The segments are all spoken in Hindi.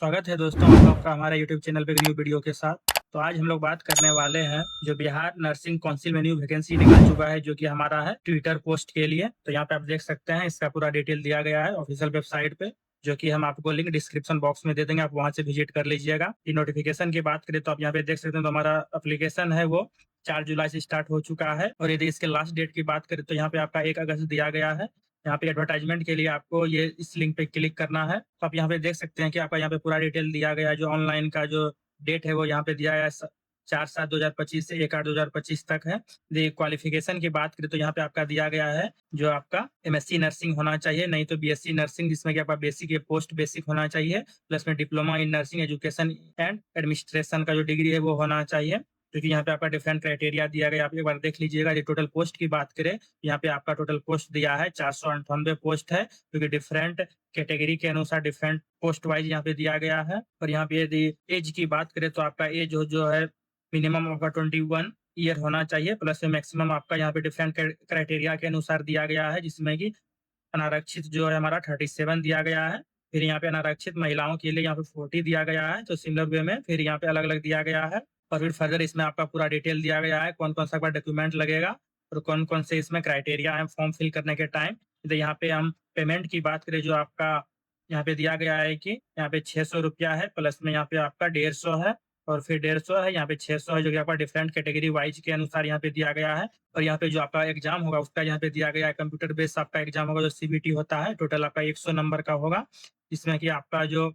स्वागत है दोस्तों आप लोग का हमारे यूट्यूब चैनल पे एक न्यू वीडियो के साथ। तो आज हम लोग बात करने वाले हैं जो बिहार नर्सिंग काउंसिल में न्यू वैकेंसी निकल चुका है जो कि हमारा है ट्विटर पोस्ट के लिए। तो यहाँ पे आप देख सकते हैं इसका पूरा डिटेल दिया गया है ऑफिशियल वेबसाइट पे, जो कि हम आपको लिंक डिस्क्रिप्शन बॉक्स में दे देंगे, आप वहाँ से विजिट कर लीजिएगा। ये नोटिफिकेशन की बात करें तो आप यहाँ पे देख सकते हैं, तो हमारा एप्लीकेशन है वो 4 जुलाई से स्टार्ट हो चुका है। और यदि इसके लास्ट डेट की बात करें तो यहाँ पे आपका 1 अगस्त दिया गया है। यहाँ पे एडवर्टाइजमेंट के लिए आपको ये इस लिंक पे क्लिक करना है। तो आप यहाँ पे देख सकते हैं कि आपका यहाँ पे पूरा डिटेल दिया गया है। जो ऑनलाइन का जो डेट है वो यहाँ पे दिया गया है 4/7/2025 से 1/8/2025 तक है। ये क्वालिफिकेशन की बात करें तो यहाँ पे आपका दिया गया है जो आपका एमएससी नर्सिंग होना चाहिए, नहीं तो बीएससी नर्सिंग, जिसमें कि आपका बेसिक या पोस्ट बेसिक होना चाहिए, प्लस में diploma in nursing education and administration का जो डिग्री है वो होना चाहिए। क्योंकि यहाँ पे आपका डिफरेंट क्राइटेरिया दिया गया है, आप एक बार देख लीजिएगा। ये टोटल पोस्ट की बात करें, यहाँ पे आपका टोटल पोस्ट दिया है 498 पोस्ट है, क्योंकि डिफरेंट कैटेगरी के अनुसार डिफरेंट पोस्ट वाइज यहाँ पे दिया गया है। और यहाँ पे यदि एज की बात करें तो आपका एज जो है मिनिमम आपका 21 ईयर होना चाहिए, प्लस में मैक्सिमम आपका यहाँ पे डिफरेंट क्राइटेरिया के अनुसार दिया गया है, जिसमें कि अनारक्षित जो है हमारा 37 दिया गया है। फिर यहाँ पे अनारक्षित महिलाओं के लिए यहाँ पे 40 दिया गया है, तो सिमिलर वे में फिर यहाँ पे अलग-अलग दिया गया है। और फिर फर्दर इसमें आपका पूरा डिटेल दिया गया है, कौन-कौन सा आपका डॉक्यूमेंट लगेगा और कौन-कौन से इसमें क्राइटेरिया है फॉर्म फिल करने के टाइम। तो यहाँ पे हम पेमेंट की बात करें, जो आपका यहाँ पे दिया गया है कि यहाँ पे ₹600 है, प्लस में यहाँ पे आपका 150 है और फिर 150 है, यहाँ पे 600 है, जो कि आपका डिफरेंट कैटेगरी वाइज के अनुसार यहाँ पे दिया गया है। और यहाँ पे जो आपका एग्जाम होगा उसका यहाँ पे दिया गया है, कंप्यूटर बेस्ड आपका एग्जाम होगा जो सीबीटी होता है। टोटल आपका 100 नंबर का होगा, जिसमें कि आपका जो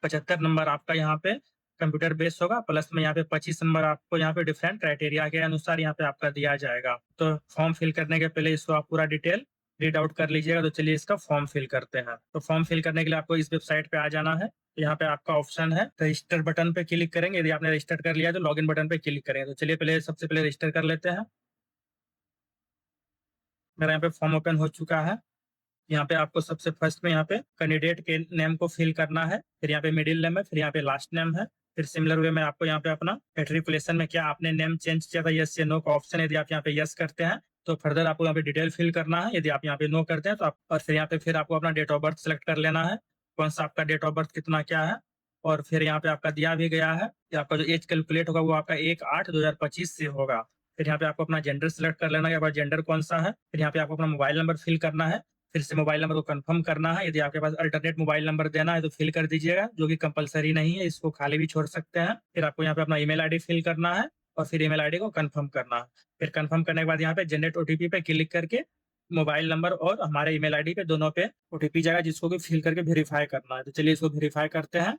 75 नंबर आपका यहाँ पे कंप्यूटर बेस्ड होगा, प्लस में यहाँ पे 25 नंबर आपको यहाँ पे डिफरेंट क्राइटेरिया के अनुसार यहाँ पे आपका दिया जाएगा। तो फॉर्म फिल करने के पहले इसको आप पूरा डिटेल रीड आउट कर लीजिएगा। तो चलिए इसका फॉर्म फिल करते हैं। तो फॉर्म फिल करने के लिए आपको इस वेबसाइट पे आ जाना है। यहाँ पे आपका ऑप्शन है रजिस्टर बटन पे क्लिक करेंगे। यदि आपने रजिस्टर कर लिया तो लॉगिन बटन पे क्लिक करेंगे। तो चलिए पहले सबसे पहले रजिस्टर कर लेते हैं। मेरा यहाँ पे फॉर्म ओपन हो चुका है। यहाँ पे आपको सबसे फर्स्ट में यहाँ पे कैंडिडेट के नेम को फिल करना है, फिर यहाँ पे मिडिल नेम है, फिर यहाँ पे लास्ट नेम है। फिर सिमिलर वे में आपको यहाँ पे अपना मैट्रिकुलेशन में क्या आपने नेम चेंज किया था, यस या नो का ऑप्शन। यदि आप यहाँ पे यस करते हैं तो फर्दर आपको यहाँ पे डिटेल फिल करना है। यदि आप यहाँ पे नो करते हैं तो आप और फिर यहाँ पे फिर आपको अपना डेट ऑफ बर्थ सेलेक्ट कर लेना है, कौन सा आपका डेट ऑफ बर्थ कितना क्या है। और फिर यहाँ पे आपका दिया भी गया है कि आपका जो एज कैलकुलेट होगा वो आपका 1/8/2025 से होगा। फिर यहाँ पे आपको अपना जेंडर सेलेक्ट कर लेना है, आपका जेंडर कौन सा है। फिर यहाँ पे आपको अपना मोबाइल नंबर फिल करना है, फिर से मोबाइल नंबर को कंफर्म करना है। यदि आपके पास अल्टरनेट मोबाइल नंबर देना है तो फिल कर दीजिएगा, जो कि कंपल्सरी नहीं है, इसको खाली भी छोड़ सकते हैं। फिर आपको यहाँ पे अपना ईमेल आईडी फिल करना है और फिर ईमेल आईडी को कंफर्म करना है। फिर कंफर्म करने के बाद यहाँ पे जनरेट ओटीपी पे क्लिक करके मोबाइल नंबर और हमारे ईमेल आईडी पे दोनों पे ओटीपी जाएगा, जिसको कि फिल करके वेरीफाई करना है। तो चलिए इसको वेरीफाई करते हैं।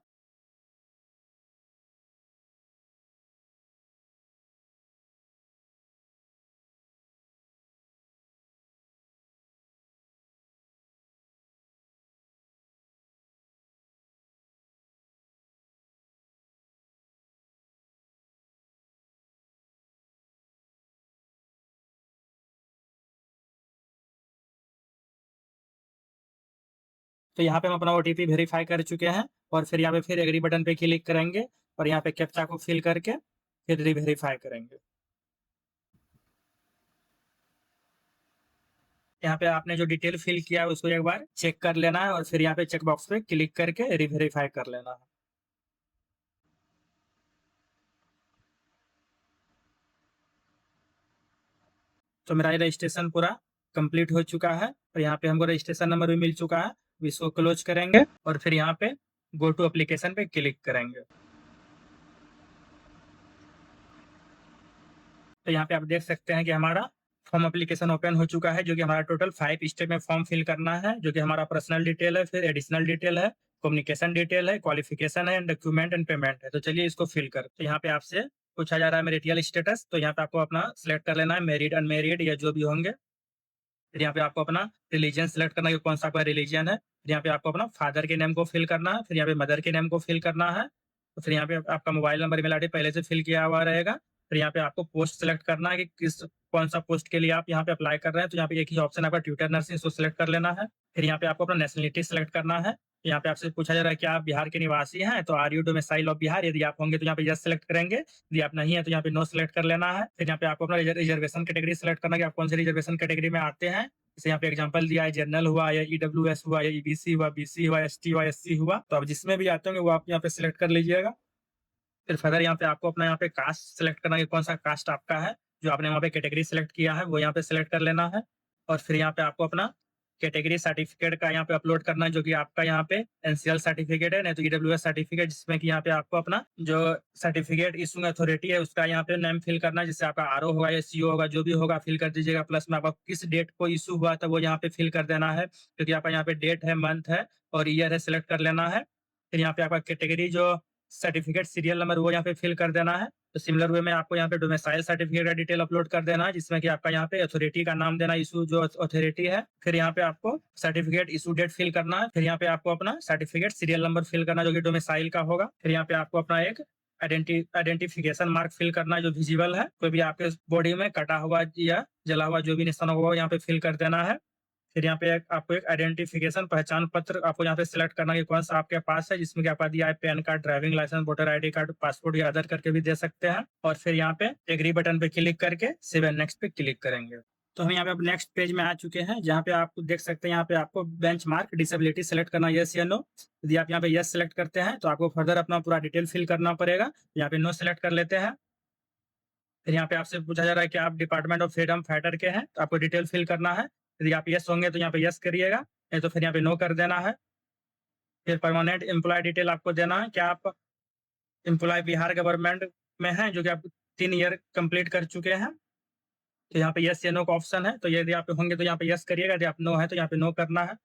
तो यहाँ पे हम अपना ओटीपी वेरीफाई कर चुके हैं और फिर यहाँ पे फिर एग्री बटन पे क्लिक करेंगे और यहाँ पे कैप्चा को फिल करके फिर रीवेरीफाई करेंगे। यहाँ पे आपने जो डिटेल फिल किया है उसको एक बार चेक कर लेना है और फिर यहाँ पे चेक बॉक्स पे क्लिक करके रीवेरीफाई कर लेना है। तो मेरा ये रजिस्ट्रेशन पूरा कंप्लीट हो चुका है और यहाँ पे हमको रजिस्ट्रेशन नंबर भी मिल चुका है। इसको क्लोज करेंगे और फिर यहाँ पे गो टू एप्लीकेशन पे क्लिक करेंगे। तो यहाँ पे आप देख सकते हैं कि हमारा फॉर्म एप्लीकेशन ओपन हो चुका है, जो कि हमारा टोटल 5 स्टेप में फॉर्म फिल करना है, जो कि हमारा पर्सनल डिटेल है, फिर एडिशनल डिटेल है, कम्युनिकेशन डिटेल है, क्वालिफिकेशन है, डॉक्यूमेंट एंड पेमेंट है। तो चलिए इसको फिल कर। तो यहाँ पे आपसे पूछा जा रहा है मैरिटल स्टेटस, तो यहाँ पे आपको अपना सिलेक्ट कर लेना है, मैरिड अनमैरिड या जो भी होंगे। फिर यहाँ पे आपको अपना रिलीजन सेलेक्ट करना है कि कौन सा आपका रिलीजन है। फिर यहाँ पे आपको अपना फादर के नेम को फिल करना है, फिर यहाँ पे मदर के नेम को फिल करना है। तो फिर यहाँ पे आपका मोबाइल नंबर ईमेल आईडी पहले से फिल किया हुआ रहेगा। फिर यहाँ पे आपको पोस्ट सेलेक्ट करना है कि किस कौन सा पोस्ट के लिए आप यहाँ पे अप्लाई कर रहे हैं। तो यहाँ पे एक ही ऑप्शन आपका ट्यूटर नर्सिंग, इसको सिलेक्ट कर लेना है। फिर यहाँ पे आपको अपना नेशनलिटी सेलेक्ट करना है। यहाँ पे आपसे पूछा जा रहा है कि आप बिहार के निवासी हैं, तो are you domicile of Bihar. यदि आप होंगे तो यहाँ पे यस सेलेक्ट करेंगे, यदि आप नहीं है तो यहाँ पे नो सेलेक्ट कर लेना है। फिर यहाँ पे आपको अपना रिजर्वेशन कैटेगरी सेलेक्ट करना है कि आप कौन से रिजर्वेशन कैटेगरी में आते हैं। जैसे यहाँ पे एग्जांपल दिया है, जनरल हुआ या ईडब्ल्यूएस हुआ या ईबीसी हुआ, बीसी हुआ, एसटी हुआ, एससी हुआ। तो आप जिसमें भी आते होंगे वो आप यहाँ पे सिलेक्ट कर लीजिएगा। फिर फर्दर यहाँ पे आपको अपना यहाँ पे कास्ट सिलेक्ट करना है कि कौन सा कास्ट आपका है, जो आपने वहाँ पे कैटेगरी सिलेक्ट किया है वो यहाँ पे सिलेक्ट कर लेना है। और फिर यहाँ पे आपको अपना कैटेगरी सर्टिफिकेट का यहाँ पे अपलोड करना है, जो कि आपका यहाँ पे एनसीएल सर्टिफिकेट है, नहीं तो ईडब्ल्यूएस सर्टिफिकेट, जिसमें कि यहाँ पे आपको अपना जो सर्टिफिकेट इशूइंग अथॉरिटी है उसका यहाँ पे नेम फिल करना है, जिससे आपका आरओ होगा या सीओ होगा, जो भी होगा फिल कर दीजिएगा। प्लस में आपका किस डेट को इशू हुआ था वो यहाँ पे फिल कर देना है, क्योंकि आपका यहाँ पे डेट है, मंथ है और ईयर है, सिलेक्ट कर लेना है। फिर यहाँ पे आपका कैटेगरी जो सर्टिफिकेट सीरियल नंबर वो यहाँ पे फिल कर देना है। तो सिमिलर वे में आपको यहाँ पे डोमिसाइल सर्टिफिकेट का डिटेल अपलोड कर देना है, जिसमें कि आपका यहाँ पे अथॉरिटी का नाम देना, इशू जो अथॉरिटी है। फिर यहाँ पे आपको सर्टिफिकेट इशू डेट फिल करना है। फिर यहाँ पे आपको अपना सर्टिफिकेट सीरियल नंबर फिल करना है, जो कि डोमिसाइल का होगा। फिर यहाँ पे आपको अपना एक आइडेंटिफिकेशन मार्क फिल करना है, जो विजिबल है, कोई भी आपके बॉडी में कटा हुआ या जला हुआ जो भी निशान होगा यहाँ पे फिल कर देना है। फिर यहाँ पे आपको एक आइडेंटिफिकेशन पहचान पत्र आपको यहाँ पे सिलेक्ट करना है कि कौन सा आपके पास है, जिसमें कि आपका दिया है PAN card, driving licence, voter ID card, passport या अदर करके भी दे सकते हैं। और फिर यहाँ पे एग्री बटन पे क्लिक करके सेव एंड नेक्स्ट पे क्लिक करेंगे। तो हम यहाँ पे अब नेक्स्ट पेज में आ चुके हैं, जहाँ पे आप देख सकते हैं यहाँ पे आपको बेंचमार्क डिसेबिलिटी सेलेक्ट करना है, यस या नो। यदि आप यहाँ पे यस सेलेक्ट करते हैं तो आपको फर्दर अपना पूरा डिटेल फिल करना पड़ेगा। यहाँ पे नो सेलेक्ट कर लेते हैं। फिर यहाँ पे आपसे पूछा जा रहा है कि आप डिपार्टमेंट ऑफ फ्रीडम फाइटर के हैं, तो आपको डिटेल फिल करना है। यदि आप यस होंगे तो यहाँ पे यस करिएगा, नहीं तो फिर यहाँ पे नो कर देना है। फिर परमानेंट एम्प्लॉय डिटेल आपको देना है, क्या आप एम्प्लॉय बिहार गवर्नमेंट में हैं, जो कि आप 3 ईयर कंप्लीट कर चुके हैं। तो यहाँ पे यस या नो का ऑप्शन है, तो यदि आप होंगे तो यहाँ पे यस करिएगा, यदि आप नो है तो यहाँ पे नो करना है।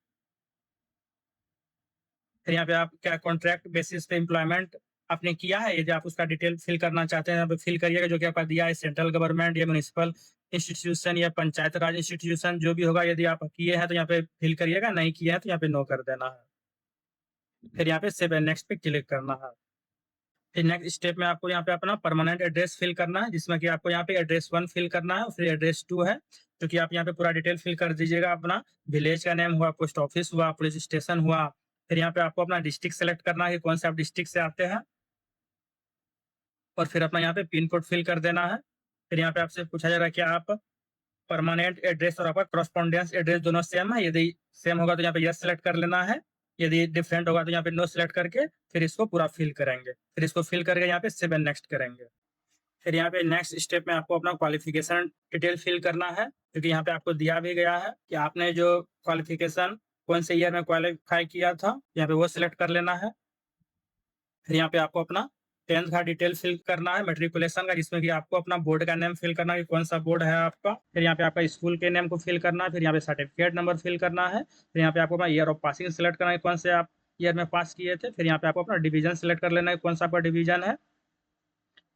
फिर यहाँ पे आप क्या कॉन्ट्रैक्ट बेसिस पे एम्प्लॉयमेंट आपने किया है, यदि आप उसका डिटेल फिल करना चाहते हैं यहाँ पे फिल करिएगा, जो कि आपका दिया है सेंट्रल गवर्नमेंट या म्युनिसिपल इंस्टीट्यूशन या पंचायत राज इंस्टीट्यूशन, जो भी होगा। यदि आप किए हैं तो यहाँ पे फिल करिएगा, नहीं किए हैं तो यहाँ पे नो कर देना है। फिर यहाँ पे सेव एंड नेक्स्ट पे क्लिक करना है। फिर नेक्स्ट स्टेप में आपको यहाँ पे अपना परमानेंट एड्रेस फिल करना है, जिसमें कि आपको यहाँ पे एड्रेस 1 फिल करना है और फिर एड्रेस 2 है, क्योंकि आप यहाँ पे पूरा डिटेल फिल कर दीजिएगा। अपना विलेज का नेम हुआ, पोस्ट ऑफिस हुआ, पुलिस स्टेशन हुआ। फिर यहाँ पे आपको अपना डिस्ट्रिक्ट सेलेक्ट करना है कि कौन से आप डिस्ट्रिक्ट से आते हैं, और फिर अपना यहाँ पे पिन कोड फिल कर देना है। फिर यहाँ पे आपसे पूछा जा रहा है कि आप परमानेंट एड्रेस और आपका करस्पॉन्डेंस एड्रेस दोनों सेम है, यदि सेम होगा तो यहाँ पे यस सेलेक्ट कर लेना है, यदि डिफरेंट होगा तो यहाँ पे नो सेलेक्ट करके फिर इसको पूरा फिल करेंगे। फिर इसको फिल करके यहाँ पे सेव एंड नेक्स्ट करेंगे। फिर यहाँ पे नेक्स्ट स्टेप में आपको अपना क्वालिफिकेशन डिटेल फिल करना है, क्योंकि यहाँ पे आपको दिया भी गया है कि आपने जो क्वालिफिकेशन कौन से ईयर में क्वालिफाई किया था, यहाँ पे वो सिलेक्ट कर लेना है। फिर यहाँ पे आपको अपना 10th का डिटेल फिल करना है, मेट्रिकुलेशन का, जिसमें कि आपको अपना बोर्ड का नेम फिल करना है कि कौन सा बोर्ड है आपका। फिर यहाँ पे आपका स्कूल के नेम को फिल करना है। फिर यहाँ पे सर्टिफिकेट नंबर फिल करना है। फिर यहाँ पे आपको अपना ईयर ऑफ पासिंग सेलेक्ट करना है, कौन से आप ईयर में पास किए थे। फिर यहाँ पे आपको अपना डिवीजन सेलेक्ट कर लेना है, कौन सा आपका डिवीजन है।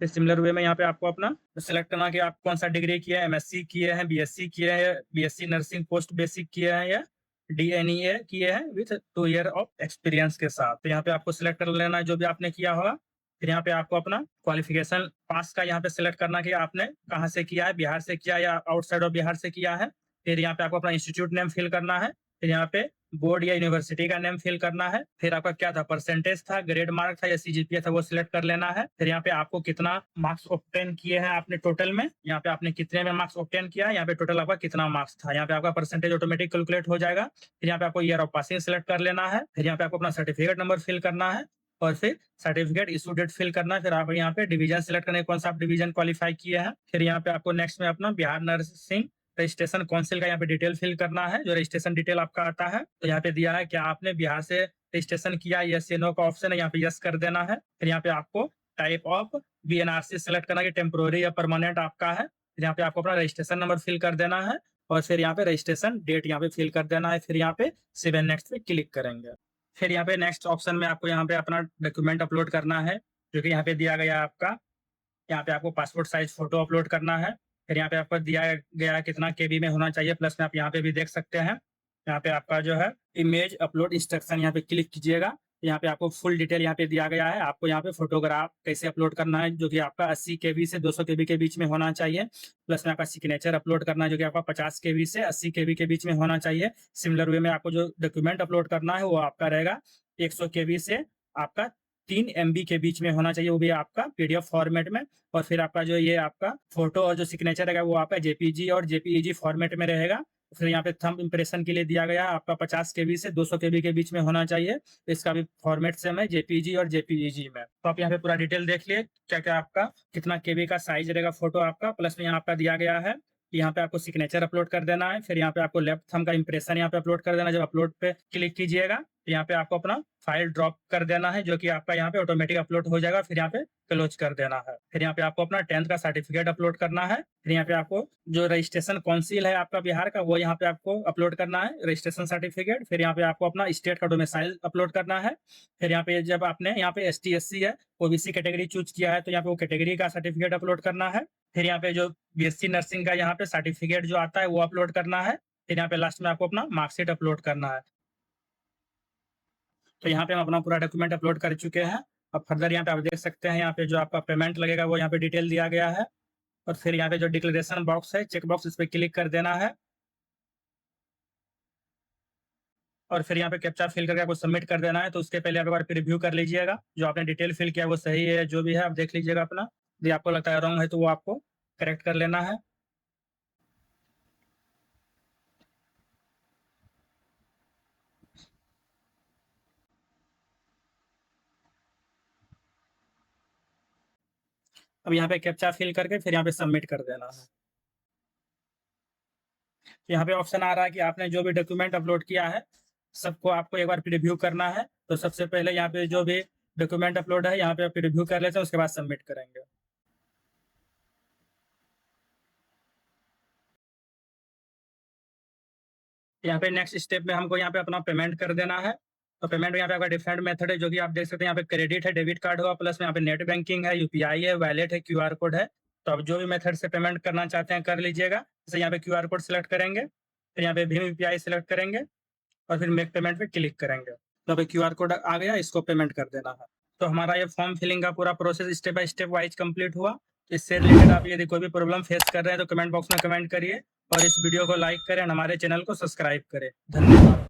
फिर सिमिलर वे में यहाँ पे आपको अपना सेलेक्ट करना कि आप कौन सा डिग्री किए हैं, एमएससी किए हैं, बीएससी किए हैं, बीएससी नर्सिंग पोस्ट बेसिक किए हैं, या डीएनईए किए हैं विथ 2 ईयर ऑफ एक्सपीरियंस के साथ। तो यहाँ पे आपको सिलेक्ट कर लेना है जो भी आपने किया होगा। फिर यहाँ पे आपको अपना क्वालिफिकेशन पास का यहाँ पे सिलेक्ट करना कि आपने कहाँ से किया है, बिहार से किया या आउटसाइड ऑफ बिहार से किया है। फिर यहाँ पे आपको अपना इंस्टीट्यूट नेम फिल करना है। फिर यहाँ पे बोर्ड या यूनिवर्सिटी का नेम फिल करना है। फिर आपका क्या था, परसेंटेज था, ग्रेड मार्क था या सीजीपीए था, वो सिलेक्ट कर लेना है। फिर यहाँ पे आपको कितना मार्क्स ऑब्टेन किए हैं आपने टोटल में, यहाँ पे आपने कितने में मार्क्स ऑब्टेन किया है, यहाँ पे टोटल आपका कितना मार्क्स था, यहाँ पे आपका परसेंटेज ऑटोमेटिक कैलकुलेट हो जाएगा। फिर यहाँ पे आपको ईयर ऑफ पासिंग सिलेक्ट कर लेना है। फिर यहाँ पे आपको अपना सर्टिफिकेट नंबर फिल करना है और फिर सर्टिफिकेट इशू डेट फिल करना है। फिर आप यहाँ पे डिवीजन सिलेक्ट करना है, कौन सा आप डिवीजन क्वालिफाई किए हैं। फिर यहाँ पे आपको नेक्स्ट में अपना बिहार नर्सिंग रजिस्ट्रेशन काउंसिल का यहाँ पे डिटेल फिल करना है, जो रजिस्ट्रेशन डिटेल आपका आता है। तो यहाँ पे दिया है कि आपने बिहार से रजिस्ट्रेशन किया, यस या नो का ऑप्शन है, यहाँ पे यस कर देना है। फिर यहाँ पे आपको टाइप ऑफ बीएनआरसी सेलेक्ट करना है कि टेम्पोररी या परमानेंट आपका है। फिर यहाँ पे आपको अपना रजिस्ट्रेशन नंबर फिल कर देना है और फिर यहाँ पे रजिस्ट्रेशन डेट यहाँ पे फिल कर देना है। फिर यहाँ पे सेव एंड नेक्स्ट पे क्लिक करेंगे। फिर यहाँ पे नेक्स्ट ऑप्शन में आपको यहाँ पे अपना डॉक्यूमेंट अपलोड करना है, जो कि यहाँ पे दिया गया आपका। यहाँ पे आपको पासपोर्ट साइज फोटो अपलोड करना है। फिर यहाँ पे आपको दिया गया कितना केबी में होना चाहिए, प्लस में आप यहाँ पे भी देख सकते हैं। यहाँ पे आपका जो है इमेज अपलोड इंस्ट्रक्शन, यहाँ पे क्लिक कीजिएगा। यहाँ पे आपको फुल डिटेल यहाँ पे दिया गया है, आपको यहाँ पे फोटोग्राफ कैसे अपलोड करना है, जो कि आपका 80 केबी से 200 केबी के बीच में होना चाहिए। प्लस में आपका सिग्नेचर अपलोड करना है, जो कि आपका 50 केबी से 80 केबी के बीच में होना चाहिए। सिमिलर वे में आपको जो डॉक्यूमेंट अपलोड करना है वो आपका रहेगा 100 केबी से आपका 3 MB के बीच में होना चाहिए, वो भी आपका पीडीएफ फॉर्मेट में। और फिर आपका जो ये आपका फोटो और जो सिग्नेचर रहेगा वो आपका जेपीजी और जेपीईजी फॉर्मेट में रहेगा। फिर यहाँ पे थंब इम्प्रेशन के लिए दिया गया है आपका 50 केबी से 200 केबी के बीच में होना चाहिए। तो इसका भी फॉर्मेट सेम है जेपीजी और जेपीईजी में। तो आप यहाँ पे पूरा डिटेल देख लिए क्या-क्या आपका कितना केबी का साइज़ रहेगा फ़ोटो आपका। प्लस में यहाँ आपका दिया गया है कि यहाँ पे आपको सिग्नेचर अपलोड कर देना है। फिर यहाँ पे आपको लेफ्ट थंब का इम्प्रेशन यहाँ पे अपलोड कर देना है। जब अपलोड पे क्लिक कीजिएगा तो यहाँ पे आपको अपना फाइल ड्रॉप कर देना है, जो कि आपका यहाँ पे ऑटोमेटिक अपलोड हो जाएगा। फिर यहाँ पे क्लोज कर देना है। फिर यहाँ पे आपको अपना 10th का सर्टिफिकेट अपलोड करना है। फिर यहाँ पे आपको जो रजिस्ट्रेशन काउंसिल है आपका बिहार का, वो यहाँ पे आपको अपलोड करना है रजिस्ट्रेशन सर्टिफिकेट। फिर यहाँ पे आपको अपना स्टेट का डोमिसाइल अपलोड करना है। फिर यहाँ पे जब आपने यहाँ पे एसटी एससी है ओबीसी कैटेगरी चूज किया है तो यहाँ पे वो कैटेगरी का सर्टिफिकेट अपलोड करना है। फिर यहाँ पे जो बीएससी नर्सिंग का यहाँ पे सर्टिफिकेट जो आता है वो अपलोड करना है। फिर यहाँ पे लास्ट में आपको अपना मार्कशीट अपलोड करना है। तो यहाँ पे हम अपना पूरा डॉक्यूमेंट अपलोड कर चुके हैं। अब फर्दर यहाँ पे आप देख सकते हैं यहाँ पे जो आपका पेमेंट लगेगा वो यहाँ पे डिटेल दिया गया है। और फिर यहाँ पे जो डिक्लेरेशन बॉक्स है चेक बॉक्स, इस पे क्लिक कर देना है। और फिर यहाँ पे कैप्चा फिल करके आपको सबमिट कर देना है। तो उसके पहले आप एक बार प्रीव्यू कर लीजिएगा, जो आपने डिटेल फिल किया है वो सही है, जो भी है आप देख लीजिएगा अपना। यदि आपको लगता है रॉन्ग है तो वो आपको करेक्ट कर लेना है। अब यहाँ पे कैप्चा फिल करके फिर यहाँ पे सबमिट कर देना है। यहाँ पे ऑप्शन आ रहा है कि आपने जो भी डॉक्यूमेंट अपलोड किया है सबको आपको एक बार प्रीव्यू करना है। तो सबसे पहले यहाँ पे जो भी डॉक्यूमेंट अपलोड है यहाँ पे आप प्रीव्यू कर लेते हैं, उसके बाद सबमिट करेंगे। यहाँ पे नेक्स्ट स्टेप में हमको यहाँ पे अपना पेमेंट कर देना है। तो पेमेंट यहाँ पे आपका डिफरेंट मेथड है, जो कि आप देख सकते हैं। यहाँ पे क्रेडिट है, डेबिट कार्ड होगा, प्लस में यहाँ पे नेट बैंकिंग है, यूपीआई है, वैलेट है, क्यूआर कोड है। तो आप जो भी मेथड से पेमेंट करना चाहते हैं कर लीजिएगा। जैसे यहाँ पे क्यूआर कोड सेलेक्ट करेंगे, फिर यहाँ पे भीम यूपीआई सेलेक्ट करेंगे और फिर मेक पेमेंट पे क्लिक करेंगे। तो अभी क्यूआर कोड आ गया, इसको पेमेंट कर देना है। तो हमारा ये फॉर्म फिलिंग का पूरा process step by step wise complete हुआ। तो इससे रिलेटेड आप यदि कोई भी प्रॉब्लम फेस कर रहे हैं तो कमेंट बॉक्स में कमेंट करिए और इस वीडियो को लाइक करें और हमारे चैनल को सब्सक्राइब करें। धन्यवाद।